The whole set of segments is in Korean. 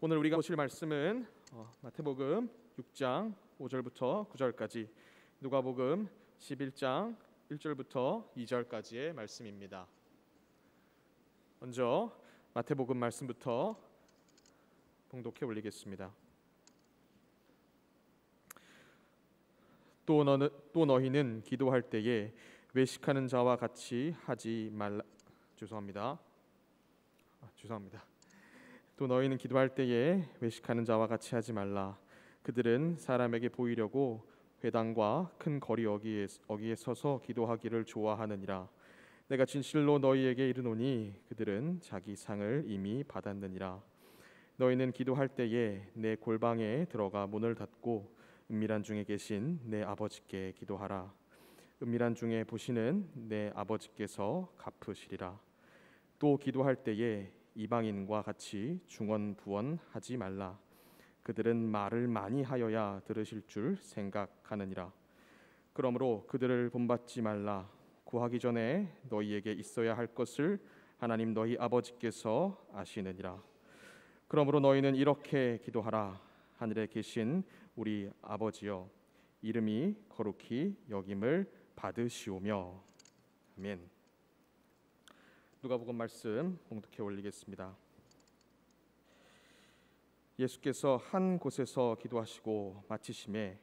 오늘 우리가 보실 말씀은 마태복음 6장 5절부터 9절까지, 누가복음 11장 1절부터 2절까지의 말씀입니다. 먼저 마태복음 말씀부터 봉독해 올리겠습니다. 또 너희는 기도할 때에 외식하는 자와 같이 하지 말라. 죄송합니다. 또 너희는 기도할 때에 외식하는 자와 같이 하지 말라. 그들은 사람에게 보이려고 회당과 큰 거리 어귀에 서서 기도하기를 좋아하느니라. 내가 진실로 너희에게 이르노니 그들은 자기 상을 이미 받았느니라. 너희는 기도할 때에 내 골방에 들어가 문을 닫고 은밀한 중에 계신 내 아버지께 기도하라. 은밀한 중에 보시는 내 아버지께서 갚으시리라. 또 기도할 때에 이방인과 같이 중언부언하지 말라. 그들은 말을 많이 하여야 들으실 줄 생각하느니라. 그러므로 그들을 본받지 말라. 구하기 전에 너희에게 있어야 할 것을 하나님 너희 아버지께서 아시느니라. 그러므로 너희는 이렇게 기도하라. 하늘에 계신 우리 아버지여, 이름이 거룩히 여김을 받으시오며. 아멘. 누가복음 말씀 봉독해 올리겠습니다. 예수께서 한 곳에서 기도하시고 마치심에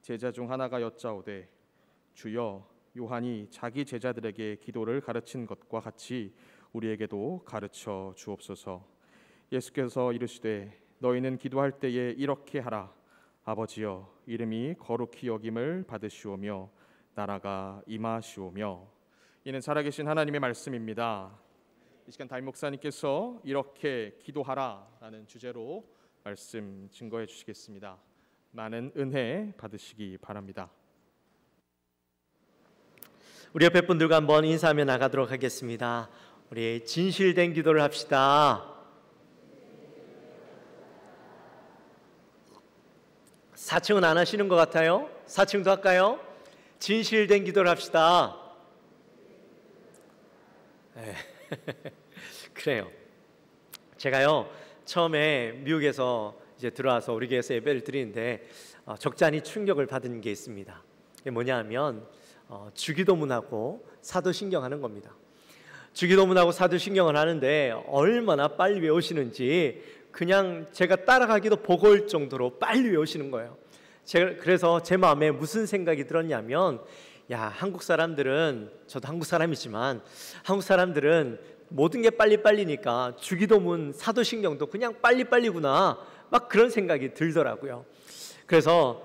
제자 중 하나가 여짜오되, 주여, 요한이 자기 제자들에게 기도를 가르친 것과 같이 우리에게도 가르쳐 주옵소서. 예수께서 이르시되, 너희는 기도할 때에 이렇게 하라. 아버지여, 이름이 거룩히 여김을 받으시오며 나라가 임하시오며. 이는 살아계신 하나님의 말씀입니다. 이 시간 담임 목사님께서 이렇게 기도하라라는 주제로 말씀 증거해 주시겠습니다. 많은 은혜 받으시기 바랍니다. 우리 옆에 분들과 한번 인사하며 나가도록 하겠습니다. 우리 진실된 기도를 합시다. 사층은 안 하시는 것 같아요. 4층도 할까요? 진실된 기도를 합시다. 네. 그래요. 제가요 처음에 미국에서 이제 들어와서 우리 교회에서 예배를 드리는데 적잖이 충격을 받은 게 있습니다. 이게 뭐냐면 주기도문하고 사도신경 하는 겁니다. 주기도문하고 사도신경을 하는데 얼마나 빨리 외우시는지 그냥 제가 따라가기도 버거울 정도로 빨리 외우시는 거예요. 그래서 제 마음에 무슨 생각이 들었냐면, 야, 한국 사람들은, 저도 한국 사람이지만 한국 사람들은 모든 게 빨리빨리니까 주기도문, 사도신경도 그냥 빨리빨리구나, 막 그런 생각이 들더라고요. 그래서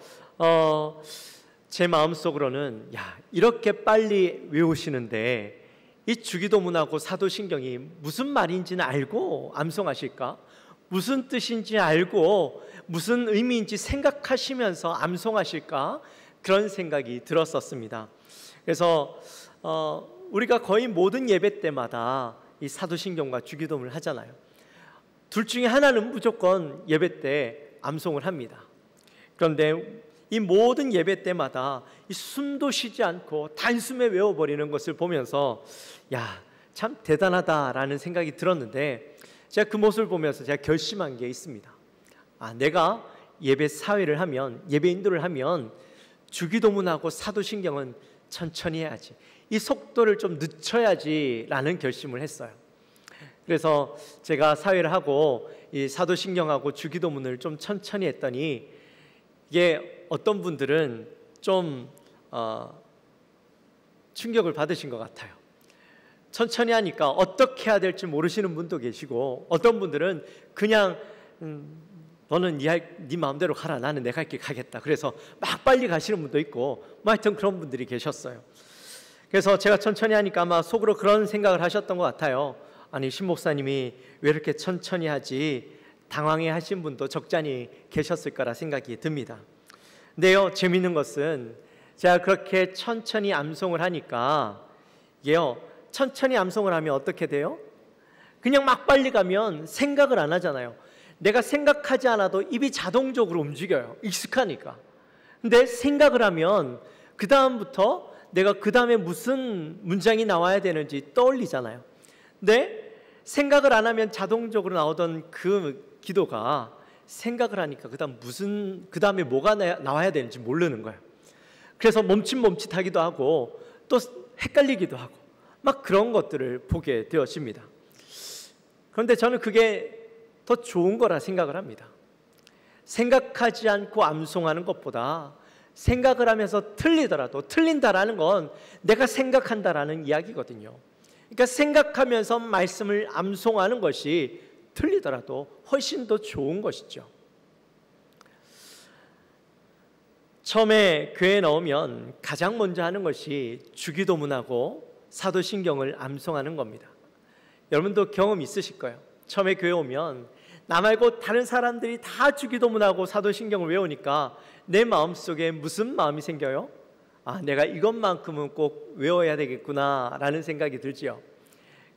제 마음속으로는, 야, 이렇게 빨리 외우시는데 이 주기도문하고 사도신경이 무슨 말인지는 알고 암송하실까? 무슨 뜻인지 알고 무슨 의미인지 생각하시면서 암송하실까? 그런 생각이 들었었습니다. 그래서 우리가 거의 모든 예배 때마다 이 사도신경과 주기도문을 하잖아요. 둘 중에 하나는 무조건 예배 때 암송을 합니다. 그런데 이 모든 예배 때마다 이 숨도 쉬지 않고 단숨에 외워버리는 것을 보면서, 야, 참 대단하다라는 생각이 들었는데, 제가 그 모습을 보면서 제가 결심한 게 있습니다. 내가 예배 사회를 하면, 예배 인도를 하면 주기도문하고 사도신경은 천천히 해야지, 이 속도를 좀 늦춰야지 라는 결심을 했어요. 그래서 제가 사회를 하고 이 사도신경하고 주기도문을 좀 천천히 했더니, 이게 어떤 분들은 좀 충격을 받으신 것 같아요. 천천히 하니까 어떻게 해야 될지 모르시는 분도 계시고, 어떤 분들은 그냥 너는 네 마음대로 가라, 나는 내가 갈 길 가겠다, 그래서 막 빨리 가시는 분도 있고, 뭐 하여튼 그런 분들이 계셨어요. 그래서 제가 천천히 하니까 아마 속으로 그런 생각을 하셨던 것 같아요. 아니, 신 목사님이 왜 이렇게 천천히 하지, 당황해 하신 분도 적잖이 계셨을 거라 생각이 듭니다. 근데요, 재미있는 것은 제가 그렇게 천천히 암송을 하니까, 이게요, 천천히 암송을 하면 어떻게 돼요? 그냥 막 빨리 가면 생각을 안 하잖아요. 내가 생각하지 않아도 입이 자동적으로 움직여요. 익숙하니까. 근데 생각을 하면 그 다음부터 내가 그 다음에 무슨 문장이 나와야 되는지 떠올리잖아요. 근데 생각을 안 하면 자동적으로 나오던 그 기도가 생각을 하니까 그 다음에 뭐가 나와야 되는지 모르는 거예요. 그래서 멈칫멈칫하기도 하고 또 헷갈리기도 하고 막 그런 것들을 보게 되어집니다. 그런데 저는 그게 더 좋은 거라 생각을 합니다. 생각하지 않고 암송하는 것보다 생각을 하면서 틀린다라는 건 내가 생각한다라는 이야기거든요. 그러니까 생각하면서 말씀을 암송하는 것이 틀리더라도 훨씬 더 좋은 것이죠. 처음에 교회에 나오면 가장 먼저 하는 것이 주기도문하고 사도신경을 암송하는 겁니다. 여러분도 경험 있으실 거예요. 처음에 교회 오면 나 말고 다른 사람들이 다 주기도문하고 사도신경을 외우니까 내 마음속에 무슨 마음이 생겨요? 내가 이것만큼은 꼭 외워야 되겠구나 라는 생각이 들지요.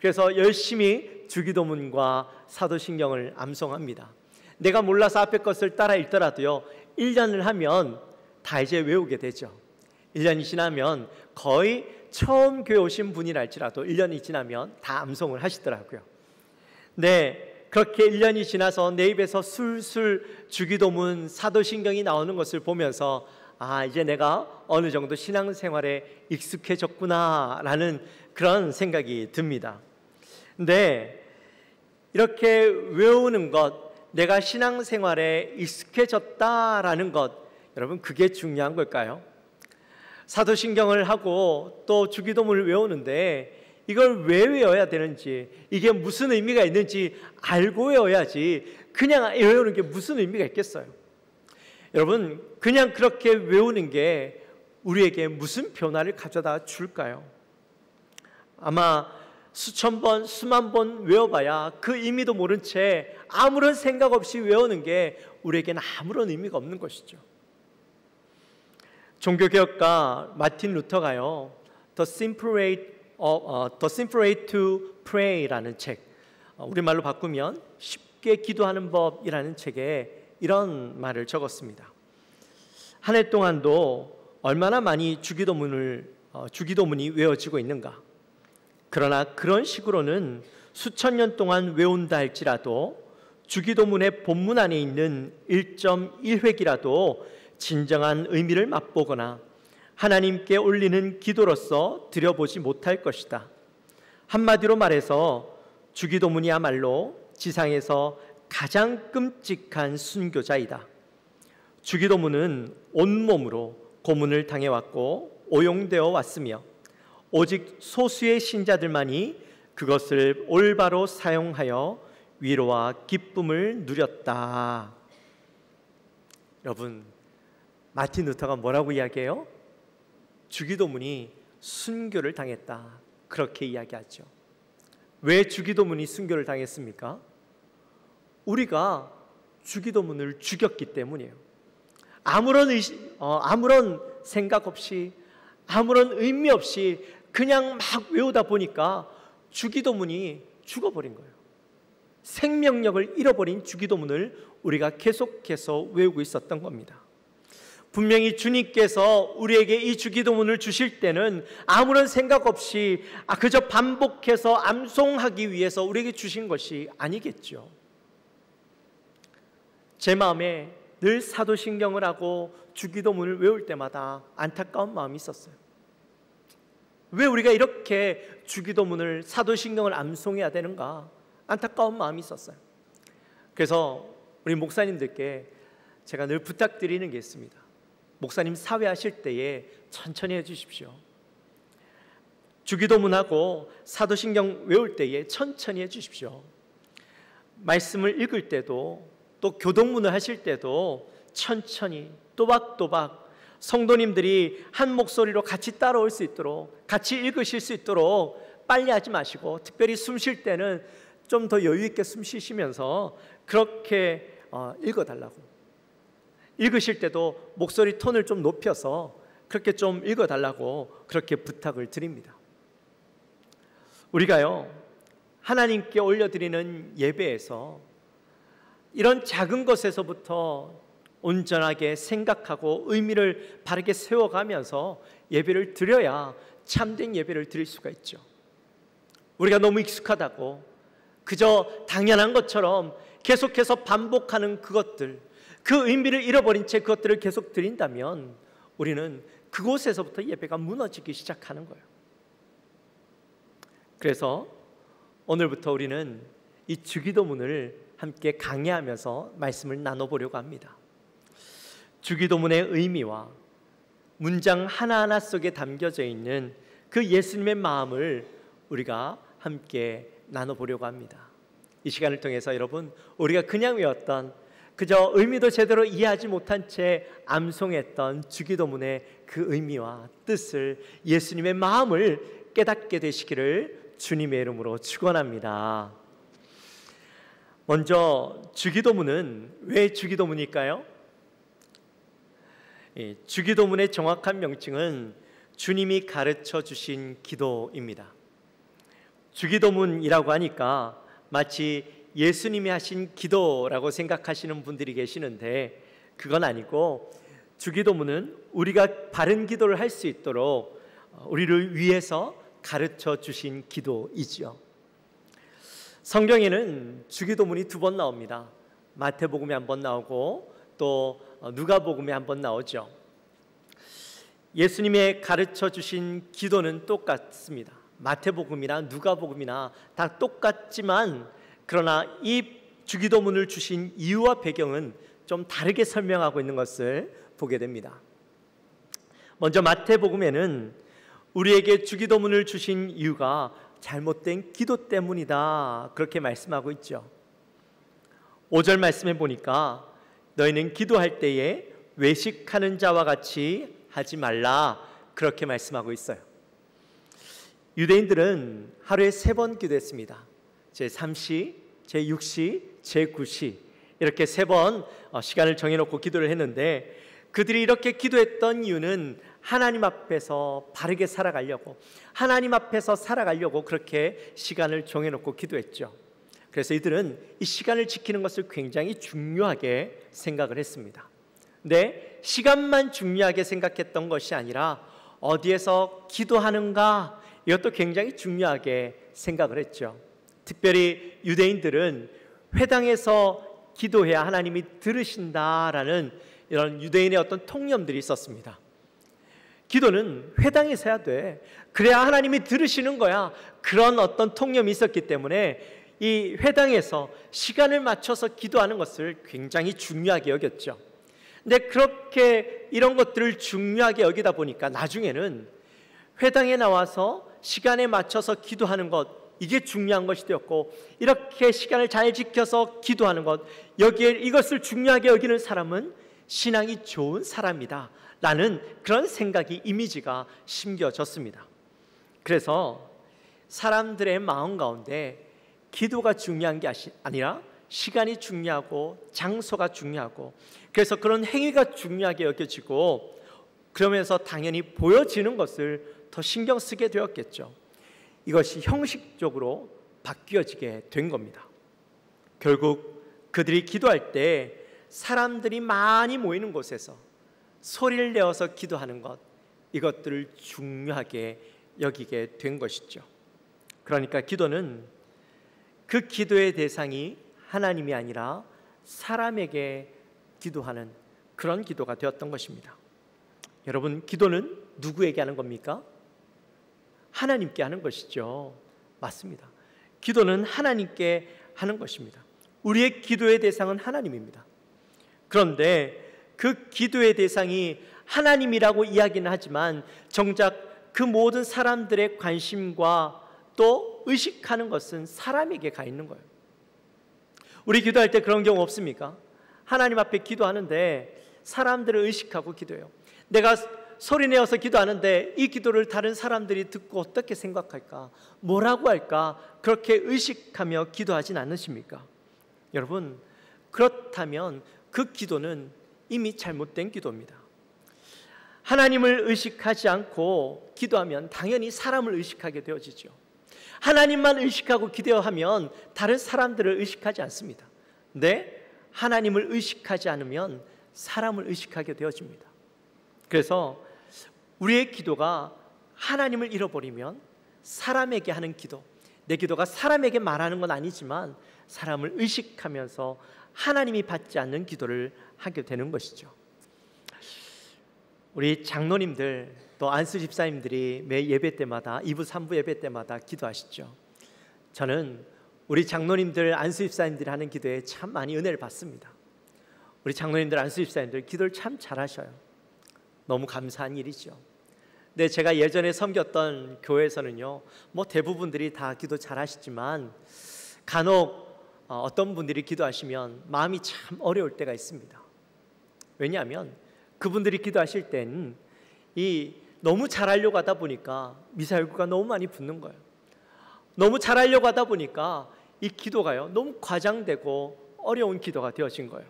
그래서 열심히 주기도문과 사도신경을 암송합니다. 내가 몰라서 앞에 것을 따라 읽더라도요 1년을 하면 다 이제 외우게 되죠. 1년이 지나면 거의 처음 교회 오신 분이랄지라도 1년이 지나면 다 암송을 하시더라고요. 네, 그렇게 1년이 지나서 내 입에서 술술 주기도문, 사도신경이 나오는 것을 보면서 이제 내가 어느 정도 신앙생활에 익숙해졌구나 라는 그런 생각이 듭니다. 근데 이렇게 외우는 것, 내가 신앙생활에 익숙해졌다라는 것, 여러분 그게 중요한 걸까요? 사도신경을 하고 또 주기도문을 외우는데 이걸 왜 외워야 되는지, 이게 무슨 의미가 있는지 알고 외워야지 그냥 외우는 게 무슨 의미가 있겠어요? 여러분 그냥 그렇게 외우는 게 우리에게 무슨 변화를 가져다 줄까요? 아마 수천 번, 수만 번 외워봐야 그 의미도 모른 채 아무런 생각 없이 외우는 게 우리에게는 아무런 의미가 없는 것이죠. 종교개혁가 마틴 루터가요 The Simple Way to Pray라는 책, 우리말로 바꾸면 쉽게 기도하는 법이라는 책에 이런 말을 적었습니다. 한 해 동안도 얼마나 많이 주기도문이 외워지고 있는가. 그러나 그런 식으로는 수천 년 동안 외운다 할지라도 주기도문의 본문 안에 있는 1.1획이라도 진정한 의미를 맛보거나 하나님께 올리는 기도로서 드려보지 못할 것이다. 한마디로 말해서 주기도문이야말로 지상에서 가장 끔찍한 순교자이다. 주기도문은 온몸으로 고문을 당해왔고 오용되어 왔으며 오직 소수의 신자들만이 그것을 올바로 사용하여 위로와 기쁨을 누렸다. 여러분, 마틴 루터가 뭐라고 이야기해요? 주기도문이 순교를 당했다, 그렇게 이야기하죠. 왜 주기도문이 순교를 당했습니까? 우리가 주기도문을 죽였기 때문이에요. 아무런 생각 없이, 아무런 의미 없이 그냥 막 외우다 보니까 주기도문이 죽어버린 거예요. 생명력을 잃어버린 주기도문을 우리가 계속해서 외우고 있었던 겁니다. 분명히 주님께서 우리에게 이 주기도문을 주실 때는 아무런 생각 없이 그저 반복해서 암송하기 위해서 우리에게 주신 것이 아니겠죠. 제 마음에 늘 사도신경을 하고 주기도문을 외울 때마다 안타까운 마음이 있었어요. 왜 우리가 이렇게 주기도문을, 사도신경을 암송해야 되는가? 안타까운 마음이 있었어요. 그래서 우리 목사님들께 제가 늘 부탁드리는 게 있습니다. 목사님 사회하실 때에 천천히 해주십시오. 주기도문하고 사도신경 외울 때에 천천히 해주십시오. 말씀을 읽을 때도, 또 교동문을 하실 때도 천천히 또박또박 성도님들이 한 목소리로 같이 따라올 수 있도록, 같이 읽으실 수 있도록 빨리 하지 마시고, 특별히 숨 쉴 때는 좀 더 여유 있게 숨 쉬시면서 그렇게 읽어달라고. 읽으실 때도 목소리 톤을 좀 높여서 그렇게 좀 읽어달라고 그렇게 부탁을 드립니다. 우리가요, 하나님께 올려드리는 예배에서 이런 작은 것에서부터 온전하게 생각하고 의미를 바르게 세워가면서 예배를 드려야 참된 예배를 드릴 수가 있죠. 우리가 너무 익숙하다고 그저 당연한 것처럼 계속해서 반복하는 그것들, 그 의미를 잃어버린 채 그것들을 계속 드린다면 우리는 그곳에서부터 예배가 무너지기 시작하는 거예요. 그래서 오늘부터 우리는 이 주기도문을 함께 강해하면서 말씀을 나눠보려고 합니다. 주기도문의 의미와 문장 하나하나 속에 담겨져 있는 그 예수님의 마음을 우리가 함께 나눠보려고 합니다. 이 시간을 통해서 여러분, 우리가 그냥 외웠던, 그저 의미도 제대로 이해하지 못한 채 암송했던 주기도문의 그 의미와 뜻을, 예수님의 마음을 깨닫게 되시기를 주님의 이름으로 축원합니다. 먼저 주기도문은 왜 주기도문일까요? 주기도문의 정확한 명칭은 주님이 가르쳐 주신 기도입니다. 주기도문이라고 하니까 마치 예수님이 하신 기도라고 생각하시는 분들이 계시는데 그건 아니고, 주기도문은 우리가 바른 기도를 할 수 있도록 우리를 위해서 가르쳐 주신 기도이지요. 성경에는 주기도문이 2번 나옵니다. 마태복음에 1번 나오고 또 누가복음에 1번 나오죠. 예수님의 가르쳐 주신 기도는 똑같습니다. 마태복음이나 누가복음이나 다 똑같지만, 그러나 이 주기도문을 주신 이유와 배경은 좀 다르게 설명하고 있는 것을 보게 됩니다. 먼저 마태복음에는 우리에게 주기도문을 주신 이유가 잘못된 기도 때문이다, 그렇게 말씀하고 있죠. 5절 말씀해 보니까 너희는 기도할 때에 외식하는 자와 같이 하지 말라, 그렇게 말씀하고 있어요. 유대인들은 하루에 3번 기도했습니다. 제3시, 제6시, 제9시 이렇게 3번 시간을 정해놓고 기도를 했는데, 그들이 이렇게 기도했던 이유는 하나님 앞에서 바르게 살아가려고, 하나님 앞에서 살아가려고 그렇게 시간을 정해놓고 기도했죠. 그래서 이들은 이 시간을 지키는 것을 굉장히 중요하게 생각을 했습니다. 근데 시간만 중요하게 생각했던 것이 아니라 어디에서 기도하는가, 이것도 굉장히 중요하게 생각을 했죠. 특별히 유대인들은 회당에서 기도해야 하나님이 들으신다라는 이런 유대인의 어떤 통념들이 있었습니다. 기도는 회당에서 해야 돼, 그래야 하나님이 들으시는 거야, 그런 어떤 통념이 있었기 때문에 이 회당에서 시간을 맞춰서 기도하는 것을 굉장히 중요하게 여겼죠. 근데 그렇게 이런 것들을 중요하게 여기다 보니까 나중에는 회당에 나와서 시간에 맞춰서 기도하는 것, 이게 중요한 것이 되었고, 이렇게 시간을 잘 지켜서 기도하는 것, 여기에 이것을 중요하게 여기는 사람은 신앙이 좋은 사람이다 라는 그런 생각이, 이미지가 심겨졌습니다. 그래서 사람들의 마음 가운데 기도가 중요한 게 아니라 시간이 중요하고 장소가 중요하고, 그래서 그런 행위가 중요하게 여겨지고, 그러면서 당연히 보여지는 것을 더 신경 쓰게 되었겠죠. 이것이 형식적으로 바뀌어지게 된 겁니다. 결국 그들이 기도할 때 사람들이 많이 모이는 곳에서 소리를 내어서 기도하는 것, 이것들을 중요하게 여기게 된 것이죠. 그러니까 기도는 그 기도의 대상이 하나님이 아니라 사람에게 기도하는 그런 기도가 되었던 것입니다. 여러분, 기도는 누구에게 하는 겁니까? 하나님께 하는 것이죠. 맞습니다. 기도는 하나님께 하는 것입니다. 우리의 기도의 대상은 하나님입니다. 그런데 그 기도의 대상이 하나님이라고 이야기는 하지만 정작 그 모든 사람들의 관심과 또 의식하는 것은 사람에게 가 있는 거예요. 우리 기도할 때 그런 경우 없습니까? 하나님 앞에 기도하는데 사람들을 의식하고 기도해요. 내가 소리내어서 기도하는데 이 기도를 다른 사람들이 듣고 어떻게 생각할까? 뭐라고 할까? 그렇게 의식하며 기도하진 않으십니까? 여러분, 그렇다면 그 기도는 이미 잘못된 기도입니다. 하나님을 의식하지 않고 기도하면 당연히 사람을 의식하게 되어지죠. 하나님만 의식하고 기도하면 다른 사람들을 의식하지 않습니다. 근데 하나님을 의식하지 않으면 사람을 의식하게 되어집니다. 그래서 우리의 기도가 하나님을 잃어버리면 사람에게 하는 기도, 내 기도가 사람에게 말하는 건 아니지만 사람을 의식하면서 하나님이 받지 않는 기도를 하게 되는 것이죠. 우리 장로님들 또 안수 집사님들이 매 예배 때마다 2부 3부 예배 때마다 기도하시죠. 저는 우리 장로님들 안수 집사님들이 하는 기도에 참 많이 은혜를 받습니다. 우리 장로님들 안수 집사님들 기도를 참 잘하셔요. 너무 감사한 일이죠. 근데 제가 예전에 섬겼던 교회에서는요, 뭐 대부분들이 다 기도 잘하시지만 간혹 어떤 분들이 기도하시면 마음이 참 어려울 때가 있습니다. 왜냐하면 그분들이 기도하실 땐 너무 잘하려고 하다 보니까 미사일구가 너무 많이 붙는 거예요. 너무 잘하려고 하다 보니까 이 기도가요, 너무 과장되고 어려운 기도가 되어진 거예요.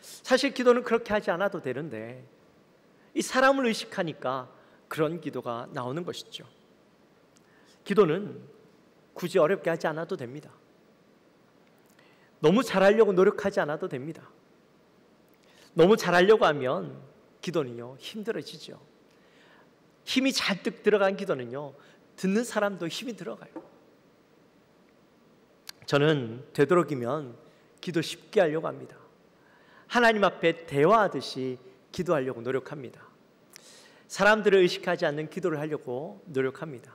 사실 기도는 그렇게 하지 않아도 되는데 이 사람을 의식하니까 그런 기도가 나오는 것이죠. 기도는 굳이 어렵게 하지 않아도 됩니다. 너무 잘하려고 노력하지 않아도 됩니다. 너무 잘하려고 하면 기도는요, 힘들어지죠. 힘이 잔뜩 들어간 기도는요, 듣는 사람도 힘이 들어가요. 저는 되도록이면 기도 쉽게 하려고 합니다. 하나님 앞에 대화하듯이 기도하려고 노력합니다. 사람들을 의식하지 않는 기도를 하려고 노력합니다.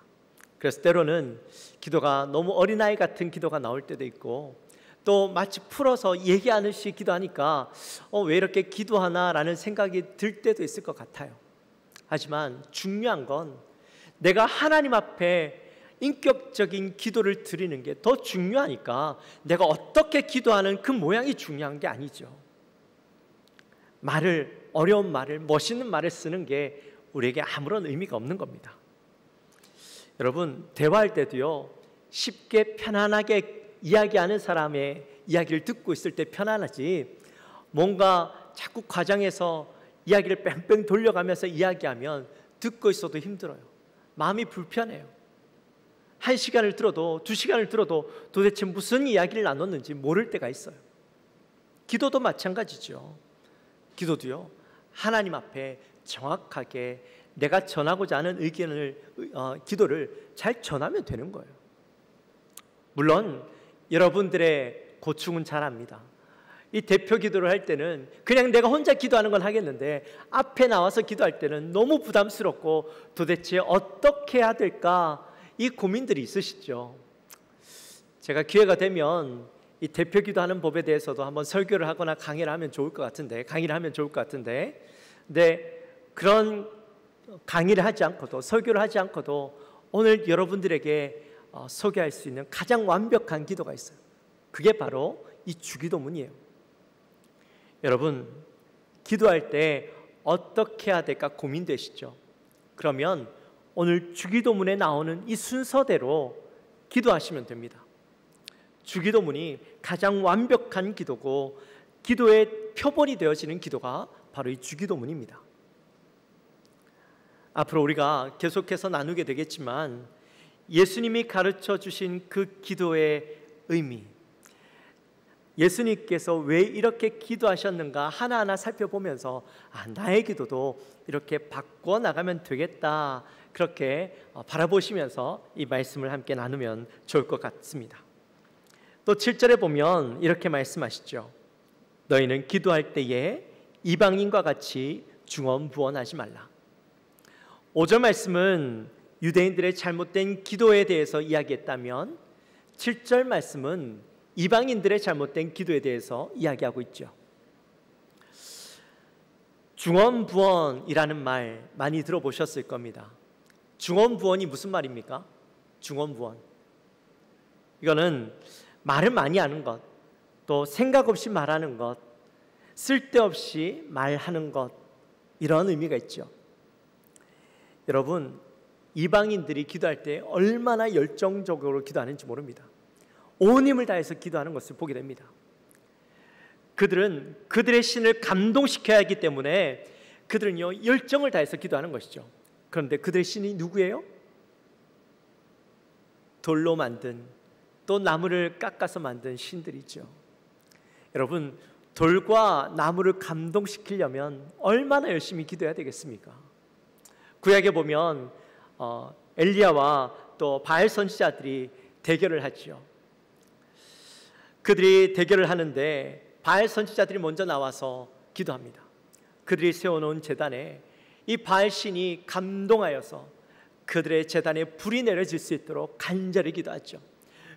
그래서 때로는 기도가 너무 어린아이 같은 기도가 나올 때도 있고, 또 마치 풀어서 얘기하듯이 기도하니까 왜 이렇게 기도하나라는 생각이 들 때도 있을 것 같아요. 하지만 중요한 건 내가 하나님 앞에 인격적인 기도를 드리는 게 더 중요하니까 내가 어떻게 기도하는 그 모양이 중요한 게 아니죠. 어려운 말을, 멋있는 말을 쓰는 게 우리에게 아무런 의미가 없는 겁니다. 여러분, 대화할 때도요, 쉽게 편안하게 이야기하는 사람의 이야기를 듣고 있을 때 편안하지, 뭔가 자꾸 과장해서 이야기를 뺑뺑 돌려가면서 이야기하면 듣고 있어도 힘들어요. 마음이 불편해요. 1시간을 들어도 2시간을 들어도 도대체 무슨 이야기를 나눴는지 모를 때가 있어요. 기도도 마찬가지죠. 기도도요, 하나님 앞에 정확하게 내가 전하고자 하는 기도를 잘 전하면 되는 거예요. 물론 여러분들의 고충은 잘 압니다. 이 대표 기도를 할 때는 그냥 내가 혼자 기도하는 건 하겠는데 앞에 나와서 기도할 때는 너무 부담스럽고 도대체 어떻게 해야 될까, 이 고민들이 있으시죠. 제가 기회가 되면 이 대표 기도하는 법에 대해서도 한번 설교를 하거나 강의를 하면 좋을 것 같은데 근데 그런 강의를 하지 않고도, 설교를 하지 않고도 오늘 여러분들에게 소개할 수 있는 가장 완벽한 기도가 있어요. 그게 바로 이 주기도문이에요. 여러분, 기도할 때 어떻게 해야 될까 고민되시죠? 그러면 오늘 주기도문에 나오는 이 순서대로 기도하시면 됩니다. 주기도문이 가장 완벽한 기도고 기도의 표본이 되어지는 기도가 바로 이 주기도문입니다. 앞으로 우리가 계속해서 나누게 되겠지만 예수님이 가르쳐 주신 그 기도의 의미, 예수님께서 왜 이렇게 기도하셨는가 하나하나 살펴보면서 나의 기도도 이렇게 바꿔 나가면 되겠다, 그렇게 바라보시면서 이 말씀을 함께 나누면 좋을 것 같습니다. 또 7절에 보면 이렇게 말씀하시죠. 너희는 기도할 때에 이방인과 같이 중언부언하지 말라. 5절 말씀은 유대인들의 잘못된 기도에 대해서 이야기했다면 7절 말씀은 이방인들의 잘못된 기도에 대해서 이야기하고 있죠. 중언부언이라는 말 많이 들어보셨을 겁니다. 중언부언이 무슨 말입니까? 중언부언, 이거는 말을 많이 하는 것, 또 생각 없이 말하는 것, 쓸데없이 말하는 것, 이런 의미가 있죠. 여러분, 이방인들이 기도할 때 얼마나 열정적으로 기도하는지 모릅니다. 온 힘을 다해서 기도하는 것을 보게 됩니다. 그들은 그들의 신을 감동시켜야 하기 때문에 그들은요, 열정을 다해서 기도하는 것이죠. 그런데 그들의 신이 누구예요? 돌로 만든, 또 나무를 깎아서 만든 신들이죠. 여러분, 돌과 나무를 감동시키려면 얼마나 열심히 기도해야 되겠습니까? 구약에 보면 엘리야와 또 바알 선지자들이 대결을 하죠. 그들이 대결을 하는데 바알 선지자들이 먼저 나와서 기도합니다. 그들이 세워놓은 제단에 이 바알 신이 감동하여서 그들의 제단에 불이 내려질 수 있도록 간절히 기도하죠.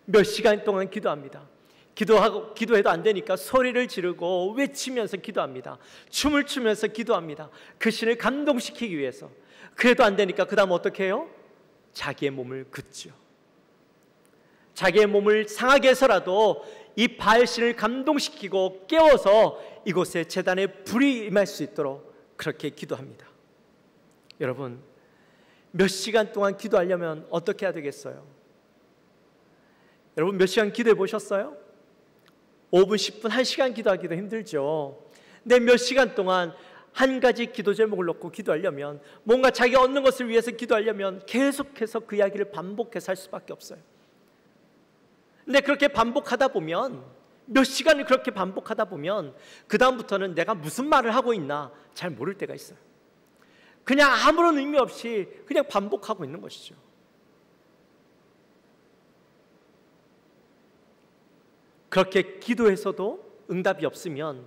몇 시간 동안 기도합니다. 기도해도 안 되니까 소리를 지르고 외치면서 기도합니다. 춤을 추면서 기도합니다. 그 신을 감동시키기 위해서. 그래도 안 되니까 그 다음 어떻게 해요? 자기의 몸을 긋죠. 자기의 몸을 상하게 해서라도 이 바알 신을 감동시키고 깨워서 이곳에 제단에 불이 임할 수 있도록 그렇게 기도합니다. 여러분, 몇 시간 동안 기도하려면 어떻게 해야 되겠어요? 여러분, 몇 시간 기도해 보셨어요? 5분, 10분, 1시간 기도하기도 힘들죠. 근데 몇 시간 동안 한 가지 기도 제목을 놓고 기도하려면, 뭔가 자기가 얻는 것을 위해서 기도하려면 계속해서 그 이야기를 반복해서 할 수밖에 없어요. 근데 그렇게 반복하다 보면, 몇 시간을 그렇게 반복하다 보면 그 다음부터는 내가 무슨 말을 하고 있나 잘 모를 때가 있어요. 그냥 아무런 의미 없이 그냥 반복하고 있는 것이죠. 그렇게 기도해서도 응답이 없으면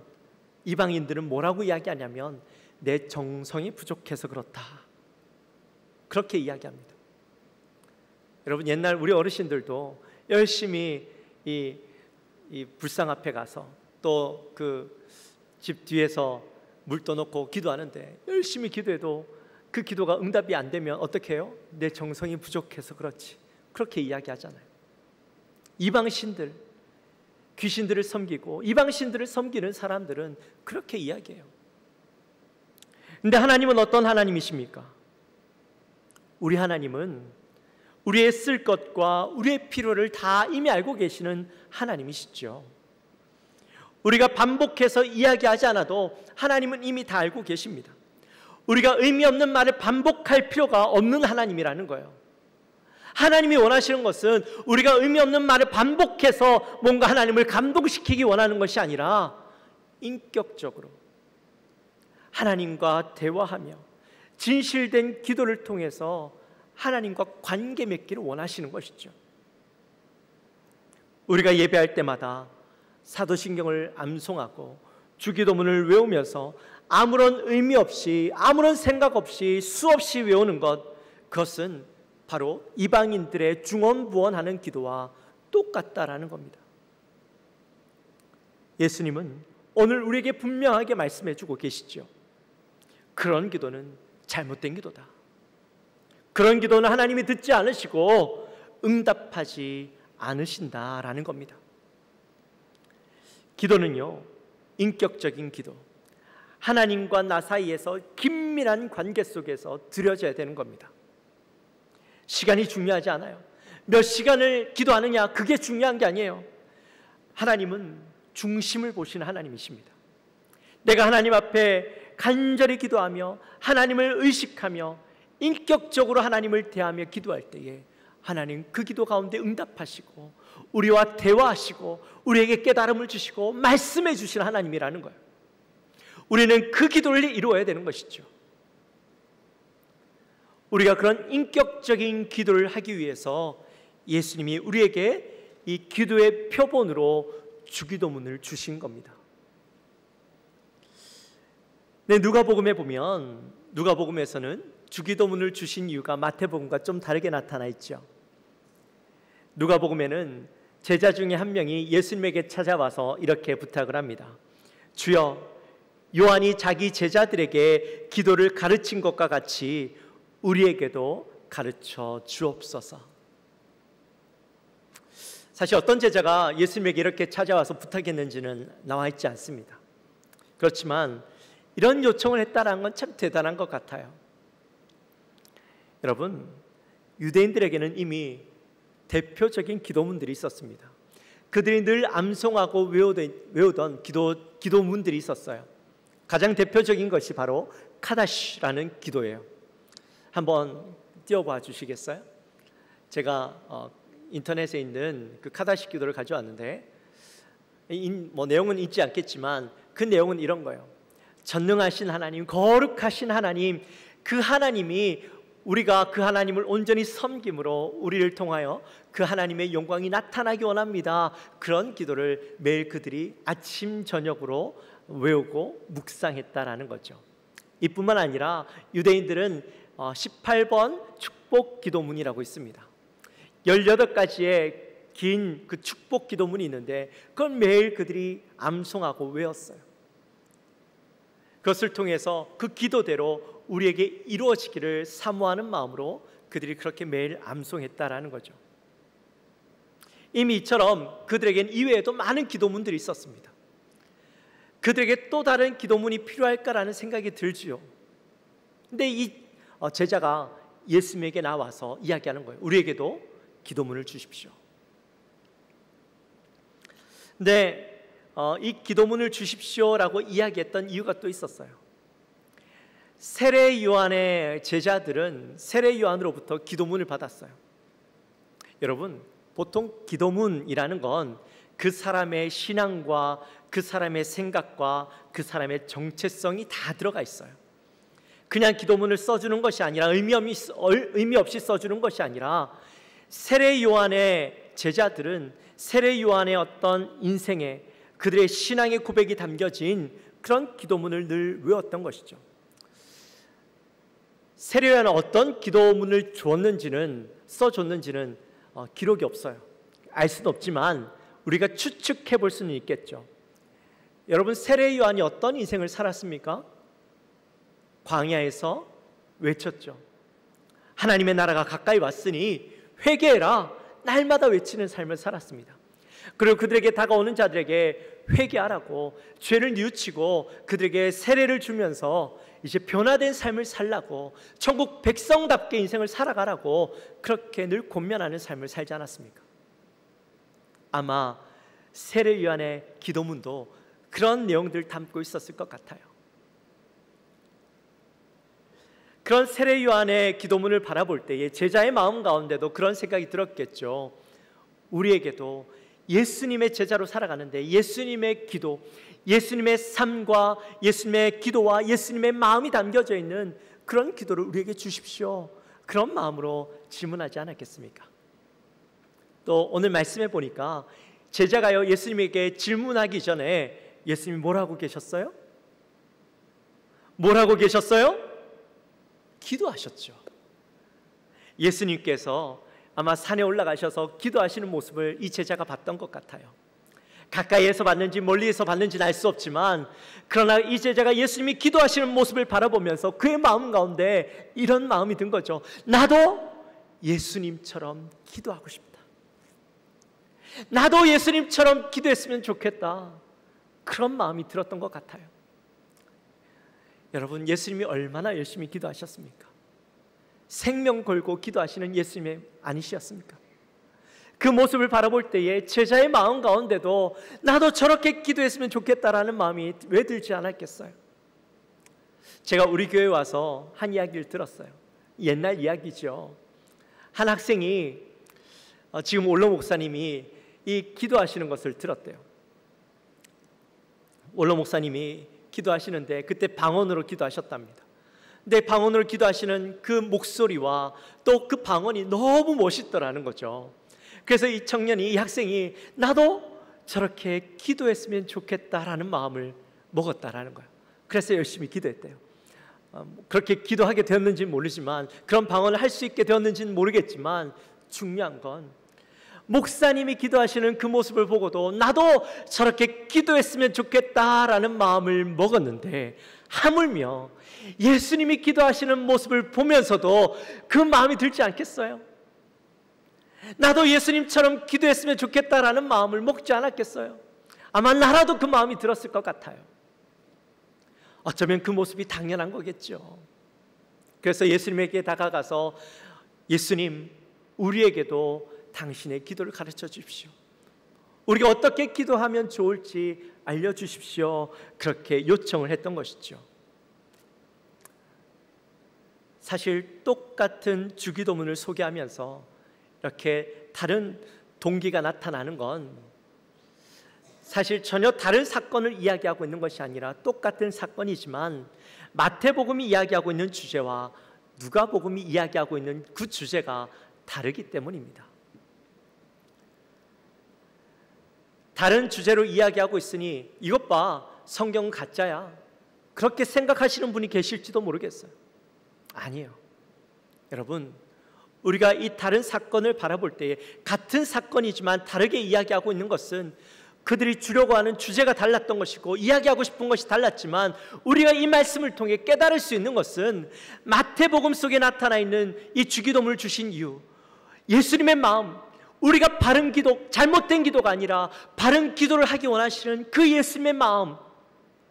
이방인들은 뭐라고 이야기하냐면 내 정성이 부족해서 그렇다, 그렇게 이야기합니다. 여러분, 옛날 우리 어르신들도 열심히 이 불상 앞에 가서 또 그 집 뒤에서 물 떠놓고 기도하는데, 열심히 기도해도 그 기도가 응답이 안 되면 어떻게 해요? 내 정성이 부족해서 그렇지, 그렇게 이야기하잖아요. 이방신들, 귀신들을 섬기고 이방신들을 섬기는 사람들은 그렇게 이야기해요. 근데 하나님은 어떤 하나님이십니까? 우리 하나님은 우리의 쓸 것과 우리의 필요를 다 이미 알고 계시는 하나님이시죠. 우리가 반복해서 이야기하지 않아도 하나님은 이미 다 알고 계십니다. 우리가 의미 없는 말을 반복할 필요가 없는 하나님이라는 거예요. 하나님이 원하시는 것은 우리가 의미 없는 말을 반복해서 뭔가 하나님을 감동시키기 원하는 것이 아니라 인격적으로 하나님과 대화하며 진실된 기도를 통해서 하나님과 관계 맺기를 원하시는 것이죠. 우리가 예배할 때마다 사도신경을 암송하고 주기도문을 외우면서 아무런 의미 없이, 아무런 생각 없이 수없이 외우는 것, 그것은 바로 이방인들의 중언부언하는 기도와 똑같다라는 겁니다. 예수님은 오늘 우리에게 분명하게 말씀해 주고 계시죠. 그런 기도는 잘못된 기도다. 그런 기도는 하나님이 듣지 않으시고 응답하지 않으신다라는 겁니다. 기도는요, 인격적인 기도, 하나님과 나 사이에서 긴밀한 관계 속에서 드려져야 되는 겁니다. 시간이 중요하지 않아요. 몇 시간을 기도하느냐, 그게 중요한 게 아니에요. 하나님은 중심을 보시는 하나님이십니다. 내가 하나님 앞에 간절히 기도하며 하나님을 의식하며 인격적으로 하나님을 대하며 기도할 때에 하나님 그 기도 가운데 응답하시고 우리와 대화하시고 우리에게 깨달음을 주시고 말씀해 주시는 하나님이라는 거예요. 우리는 그 기도를 이루어야 되는 것이죠. 우리가 그런 인격적인 기도를 하기 위해서 예수님이 우리에게 이 기도의 표본으로 주기도문을 주신 겁니다. 네, 누가복음에 보면, 누가복음에서는 주기도문을 주신 이유가 마태복음과 좀 다르게 나타나 있죠. 누가복음에는 제자 중에 한 명이 예수님에게 찾아와서 이렇게 부탁을 합니다. 주여, 요한이 자기 제자들에게 기도를 가르친 것과 같이 우리에게도 가르쳐 주옵소서. 사실 어떤 제자가 예수님에게 이렇게 찾아와서 부탁했는지는 나와 있지 않습니다. 그렇지만 이런 요청을 했다는 건 참 대단한 것 같아요. 여러분, 유대인들에게는 이미 대표적인 기도문들이 있었습니다. 그들이 늘 암송하고 외우던 기도문들이 있었어요. 가장 대표적인 것이 바로 카다시라는 기도예요. 한번 띄워봐 주시겠어요? 제가 인터넷에 있는 그 카다시 기도를 가져왔는데 내용은 있지 않겠지만 그 내용은 이런 거예요. 전능하신 하나님, 거룩하신 하나님, 그 하나님이 우리가 그 하나님을 온전히 섬김으로 우리를 통하여 그 하나님의 영광이 나타나기 원합니다. 그런 기도를 매일 그들이 아침 저녁으로 외우고 묵상했다라는 거죠. 이뿐만 아니라 유대인들은 18번 축복 기도문이라고 있습니다. 18가지의 긴 그 축복 기도문이 있는데 그건 매일 그들이 암송하고 외웠어요. 그것을 통해서 그 기도대로 우리에게 이루어지기를 사모하는 마음으로 그들이 그렇게 매일 암송했다라는 거죠. 이미 이처럼 그들에겐 이외에도 많은 기도문들이 있었습니다. 그들에게 또 다른 기도문이 필요할까라는 생각이 들지요. 근데 이 제자가 예수님에게 나와서 이야기하는 거예요. 우리에게도 기도문을 주십시오. 근데 이 기도문을 주십시오라고 이야기했던 이유가 또 있었어요. 세례 요한의 제자들은 세례 요한으로부터 기도문을 받았어요. 여러분, 보통 기도문이라는 건 그 사람의 신앙과 그 사람의 생각과 그 사람의 정체성이 다 들어가 있어요. 그냥 기도문을 써주는 것이 아니라 의미 없이 써주는 것이 아니라 세례 요한의 제자들은 세례 요한의 어떤 인생에 그들의 신앙의 고백이 담겨진 그런 기도문을 늘 외웠던 것이죠. 세례 요한은 어떤 기도문을 써줬는지는 기록이 없어요. 알 수는 없지만 우리가 추측해 볼 수는 있겠죠. 여러분, 세례 요한이 어떤 인생을 살았습니까? 광야에서 외쳤죠. 하나님의 나라가 가까이 왔으니 회개해라. 날마다 외치는 삶을 살았습니다. 그리고 그들에게 다가오는 자들에게 회개하라고 죄를 뉘우치고 그들에게 세례를 주면서 이제 변화된 삶을 살라고 천국 백성답게 인생을 살아가라고 그렇게 늘 권면하는 삶을 살지 않았습니까? 아마 세례 요한의 기도문도 그런 내용들을 담고 있었을 것 같아요. 그런 세례 요한의 기도문을 바라볼 때에 제자의 마음 가운데도 그런 생각이 들었겠죠. 우리에게도 예수님의 제자로 살아가는데 예수님의 기도, 예수님의 삶과 예수님의 기도와 예수님의 마음이 담겨져 있는 그런 기도를 우리에게 주십시오. 그런 마음으로 질문하지 않았겠습니까? 또 오늘 말씀해 보니까 제자가요, 예수님에게 질문하기 전에 예수님이 뭐라고 계셨어요? 뭐라고 계셨어요? 기도하셨죠. 예수님께서 아마 산에 올라가셔서 기도하시는 모습을 이 제자가 봤던 것 같아요. 가까이에서 봤는지 멀리에서 봤는지는 알 수 없지만 그러나 이 제자가 예수님이 기도하시는 모습을 바라보면서 그의 마음 가운데 이런 마음이 든 거죠. 나도 예수님처럼 기도하고 싶다. 나도 예수님처럼 기도했으면 좋겠다. 그런 마음이 들었던 것 같아요. 여러분, 예수님이 얼마나 열심히 기도하셨습니까? 생명 걸고 기도하시는 예수님이 아니셨습니까? 그 모습을 바라볼 때에 제자의 마음 가운데도 나도 저렇게 기도했으면 좋겠다라는 마음이 왜 들지 않았겠어요? 제가 우리 교회에 와서 한 이야기를 들었어요. 옛날 이야기죠. 한 학생이 지금 올로 목사님이 이 기도하시는 것을 들었대요. 올로 목사님이 기도하시는데 그때 방언으로 기도하셨답니다. 근데 방언으로 기도하시는 그 목소리와 또 그 방언이 너무 멋있더라는 거죠. 그래서 이 청년이, 이 학생이 나도 저렇게 기도했으면 좋겠다라는 마음을 먹었다라는 거예요. 그래서 열심히 기도했대요. 그렇게 기도하게 되었는지는 모르지만, 그런 방언을 할 수 있게 되었는지는 모르겠지만, 중요한 건 목사님이 기도하시는 그 모습을 보고도 나도 저렇게 기도했으면 좋겠다라는 마음을 먹었는데, 하물며 예수님이 기도하시는 모습을 보면서도 그 마음이 들지 않겠어요? 나도 예수님처럼 기도했으면 좋겠다라는 마음을 먹지 않았겠어요? 아마 나라도 그 마음이 들었을 것 같아요. 어쩌면 그 모습이 당연한 거겠죠. 그래서 예수님에게 다가가서 예수님, 우리에게도 당신의 기도를 가르쳐 주십시오. 우리가 어떻게 기도하면 좋을지 알려주십시오. 그렇게 요청을 했던 것이죠. 사실 똑같은 주기도문을 소개하면서 이렇게 다른 동기가 나타나는 건 사실 전혀 다른 사건을 이야기하고 있는 것이 아니라 똑같은 사건이지만 마태복음이 이야기하고 있는 주제와 누가복음이 이야기하고 있는 그 주제가 다르기 때문입니다. 다른 주제로 이야기하고 있으니 이것 봐, 성경은 가짜야, 그렇게 생각하시는 분이 계실지도 모르겠어요. 아니에요. 여러분, 우리가 이 다른 사건을 바라볼 때에 같은 사건이지만 다르게 이야기하고 있는 것은 그들이 주려고 하는 주제가 달랐던 것이고 이야기하고 싶은 것이 달랐지만, 우리가 이 말씀을 통해 깨달을 수 있는 것은 마태복음 속에 나타나 있는 이 주기도문을 주신 이유, 예수님의 마음, 우리가 바른 기도, 잘못된 기도가 아니라 바른 기도를 하기 원하시는 그 예수님의 마음,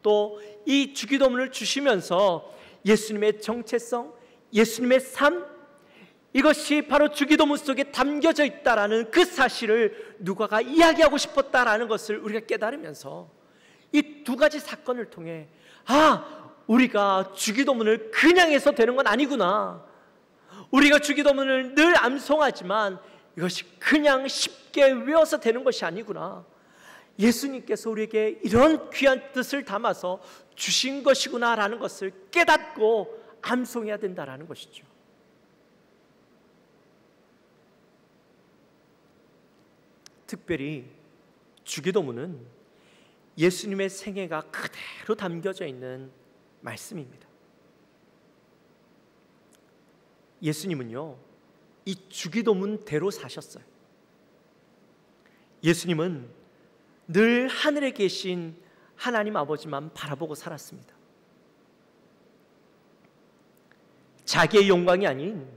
또 이 주기도문을 주시면서 예수님의 정체성, 예수님의 삶, 이것이 바로 주기도문 속에 담겨져 있다라는 그 사실을 누가가 이야기하고 싶었다라는 것을 우리가 깨달으면서 이 두 가지 사건을 통해, 우리가 주기도문을 그냥 해서 되는 건 아니구나, 우리가 주기도문을 늘 암송하지만 이것이 그냥 쉽게 외워서 되는 것이 아니구나, 예수님께서 우리에게 이런 귀한 뜻을 담아서 주신 것이구나라는 것을 깨닫고 암송해야 된다라는 것이죠. 특별히 주기도문은 예수님의 생애가 그대로 담겨져 있는 말씀입니다. 예수님은요, 이 주기도문대로 사셨어요. 예수님은 늘 하늘에 계신 하나님 아버지만 바라보고 살았습니다. 자기의 영광이 아닌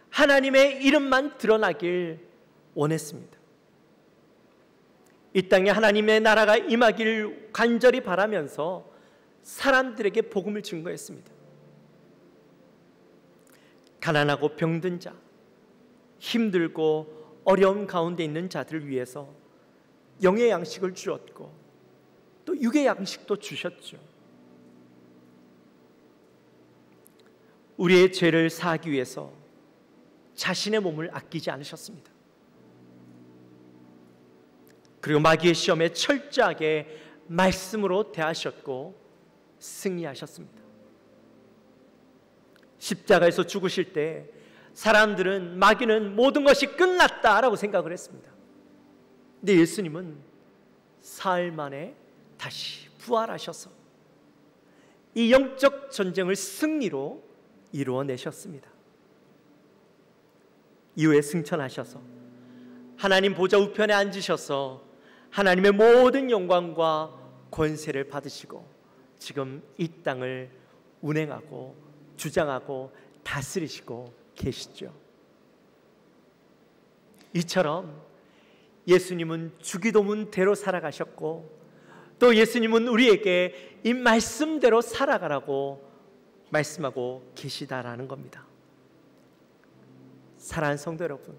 하나님의 이름만 드러나길 원했습니다. 이 땅에 하나님의 나라가 임하기를 간절히 바라면서 사람들에게 복음을 증거했습니다. 가난하고 병든 자, 힘들고 어려움 가운데 있는 자들을 위해서 영의 양식을 주었고 또 육의 양식도 주셨죠. 우리의 죄를 사하기 위해서 자신의 몸을 아끼지 않으셨습니다. 그리고 마귀의 시험에 철저하게 말씀으로 대하셨고 승리하셨습니다. 십자가에서 죽으실 때 사람들은, 마귀는 모든 것이 끝났다라고 생각을 했습니다. 근데 예수님은 사흘 만에 다시 부활하셔서 이 영적 전쟁을 승리로 이루어내셨습니다. 이후에 승천하셔서 하나님 보좌 우편에 앉으셔서 하나님의 모든 영광과 권세를 받으시고 지금 이 땅을 운행하고 주장하고 다스리시고 계시죠. 이처럼 예수님은 주기도문대로 살아가셨고 또 예수님은 우리에게 이 말씀대로 살아가라고 말씀하고 계시다라는 겁니다. 사랑하는 성도 여러분,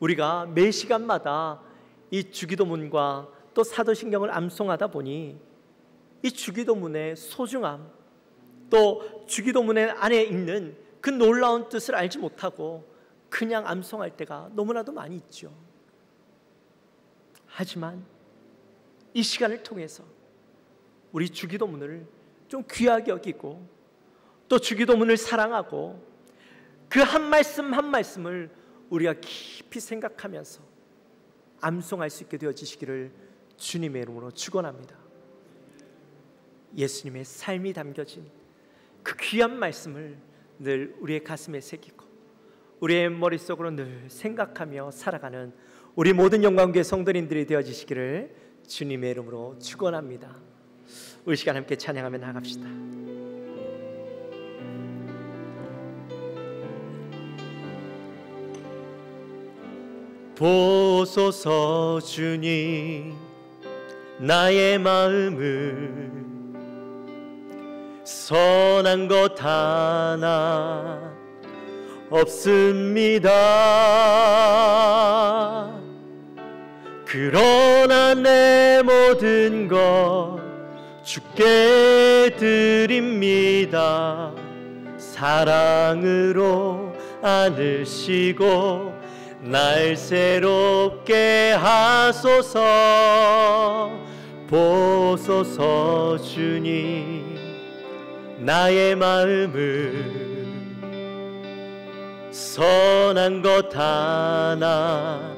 우리가 매 시간마다 이 주기도문과 또 사도신경을 암송하다 보니 이 주기도문의 소중함, 또 주기도문의 안에 있는 그 놀라운 뜻을 알지 못하고 그냥 암송할 때가 너무나도 많이 있죠. 하지만 이 시간을 통해서 우리 주기도문을 좀 귀하게 여기고 또 주기도문을 사랑하고 그 한 말씀 한 말씀을 우리가 깊이 생각하면서 암송할 수 있게 되어지시기를 주님의 이름으로 축원합니다. 예수님의 삶이 담겨진 그 귀한 말씀을 늘 우리의 가슴에 새기고 우리의 머릿속으로 늘 생각하며 살아가는 우리 모든 영광교회 성도님들이 되어지시기를 주님의 이름으로 축원합니다. 우리 시간 함께 찬양하며 나갑시다. 보소서 주님, 나의 마음을 선한 것 하나 없습니다. 그러나 내 모든 것 주께 드립니다. 사랑으로 안으시고 날 새롭게 하소서. 보소서 주님, 나의 마음을 선한 것 하나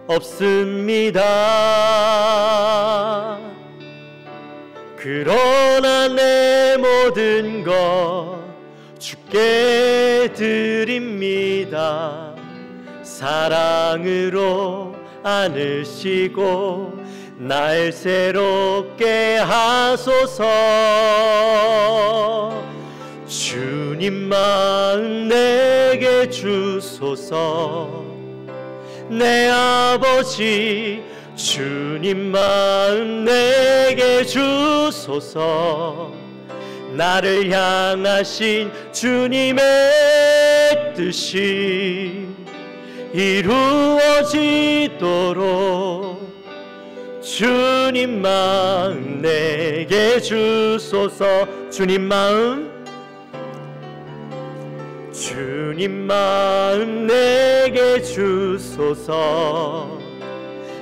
없습니다. 그러나 내 모든 것 주께 드립니다. 사랑으로 안으시고 날 새롭게 하소서. 주님 마음 내게 주소서. 내 아버지 주님 마음 내게 주소서. 나를 향하신 주님의 뜻이 이루어지도록 주님 마음 내게 주소서. 주님 마음 내게 주소서.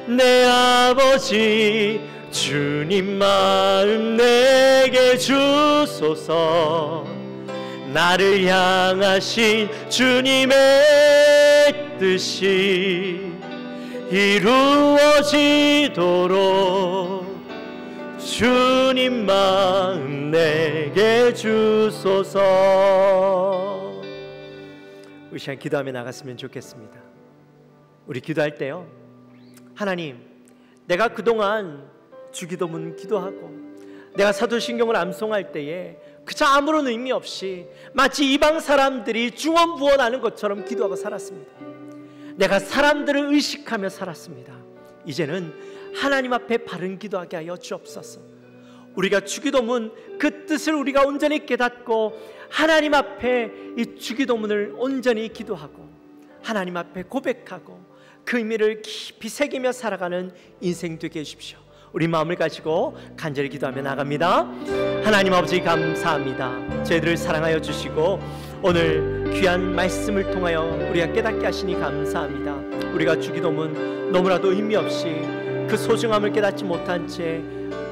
내 아버지 주님 마음 내게 주소서. 나를 향하신 주님의 뜻이 이루어지도록 주님 마음 내게 주소서. 우리 시간 기도하며 나갔으면 좋겠습니다. 우리 기도할 때요, 하나님, 내가 그동안 주기도문 기도하고 내가 사도신경을 암송할 때에 그저 아무런 의미 없이 마치 이방 사람들이 중언부언하는 것처럼 기도하고 살았습니다. 내가 사람들을 의식하며 살았습니다. 이제는 하나님 앞에 바른 기도하게 하여 주옵소서. 우리가 주기도문 그 뜻을 우리가 온전히 깨닫고 하나님 앞에 이 주기도문을 온전히 기도하고 하나님 앞에 고백하고 그 의미를 깊이 새기며 살아가는 인생 되게 해주십시오. 우리 마음을 가지고 간절히 기도하며 나갑니다. 하나님 아버지 감사합니다. 저희들을 사랑하여 주시고 오늘 귀한 말씀을 통하여 우리가 깨닫게 하시니 감사합니다. 우리가 주기도문 너무나도 의미 없이 그 소중함을 깨닫지 못한 채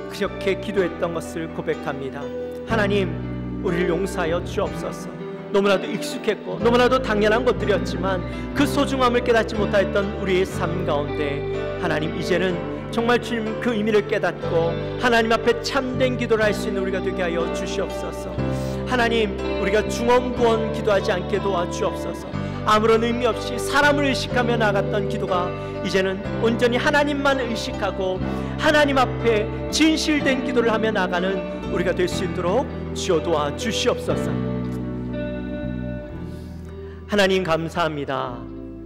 그렇게 기도했던 것을 고백합니다. 하나님, 우리를 용서하여 주옵소서. 너무나도 익숙했고 너무나도 당연한 것들이었지만 그 소중함을 깨닫지 못했던 우리의 삶 가운데 하나님, 이제는 정말 주님 그 의미를 깨닫고 하나님 앞에 참된 기도를 할 수 있는 우리가 되게 하여 주시옵소서. 하나님, 우리가 중언부언 기도하지 않게 도와주옵소서. 아무런 의미 없이 사람을 의식하며 나갔던 기도가 이제는 온전히 하나님만 의식하고 하나님 앞에 진실된 기도를 하며 나가는 우리가 될 수 있도록 주여 도와주시옵소서. 하나님 감사합니다.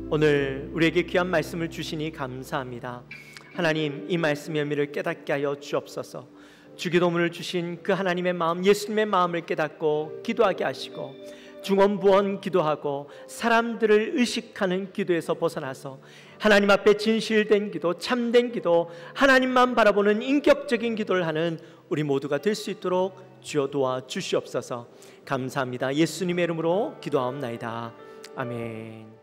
오늘 우리에게 귀한 말씀을 주시니 감사합니다. 하나님, 이 말씀의 의미를 깨닫게 하여 주옵소서. 주기도문을 주신 그 하나님의 마음, 예수님의 마음을 깨닫고 기도하게 하시고 중언부언 기도하고 사람들을 의식하는 기도에서 벗어나서 하나님 앞에 진실된 기도, 참된 기도, 하나님만 바라보는 인격적인 기도를 하는 우리 모두가 될 수 있도록 주여 도와주시옵소서. 감사합니다. 예수님의 이름으로 기도하옵나이다. 아멘.